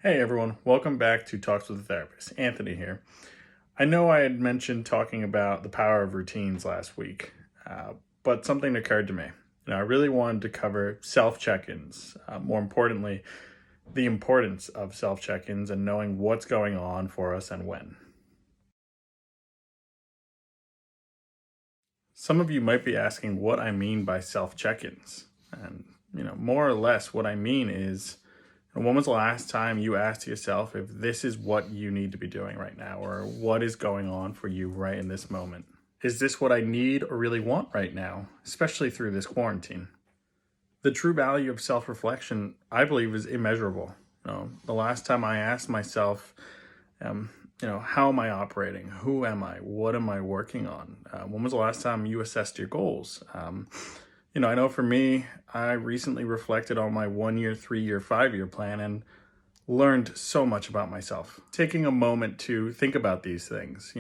Hey everyone, welcome back to Talks with a Therapist. Anthony here. I know I had mentioned talking about the power of routines last week, but something occurred to me. I really wanted to cover self check ins. More importantly, the importance of self check ins and knowing what's going on for us and when. Some of you might be asking what I mean by self check ins. And, more or less, what I mean is when was the last time you asked yourself if this is what you need to be doing right now, or what is going on for you right in this moment? Is this what I need or really want right now, especially through this quarantine? The true value of self reflection, I believe, is immeasurable. The last time I asked myself, um, how am I operating? Who am I? What am I working on? When was the last time you assessed your goals? I know for me, I recently reflected on my 1 year, 3 year, 5 year plan and learned so much about myself. Taking a moment to think about these things,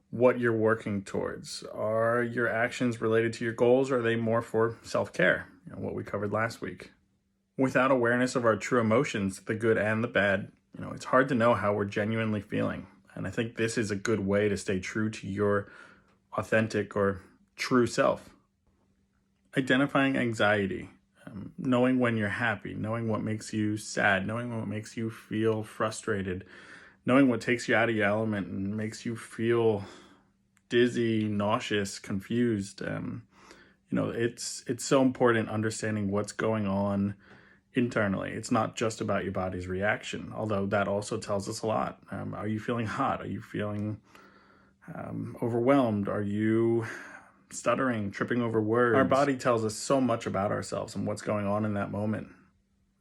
what you're working towards. Are your actions related to your goals, or are they more for self-care? What we covered last week. Without awareness of our true emotions, the good and the bad, it's hard to know how we're genuinely feeling. And I think this is a good way to stay true to your authentic or true self. Identifying anxiety, knowing when you're happy, knowing what makes you sad, knowing what makes you feel frustrated, knowing what takes you out of your element and makes you feel dizzy, nauseous, confused. It's so important understanding what's going on internally. It's not just about your body's reaction, although that also tells us a lot. Are you feeling hot? Are you feeling overwhelmed? Are you stuttering, tripping over words? Our body tells us so much about ourselves and what's going on in that moment.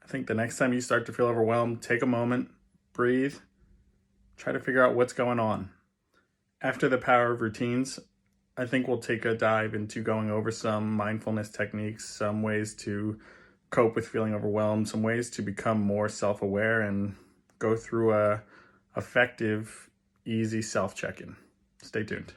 I think the next time you start to feel overwhelmed, take a moment, breathe, try to figure out what's going on. After the power of routines, I think we'll take a dive into going over some mindfulness techniques, some ways to cope with feeling overwhelmed, some ways to become more self-aware and go through a effective, easy self-check-in. Stay tuned.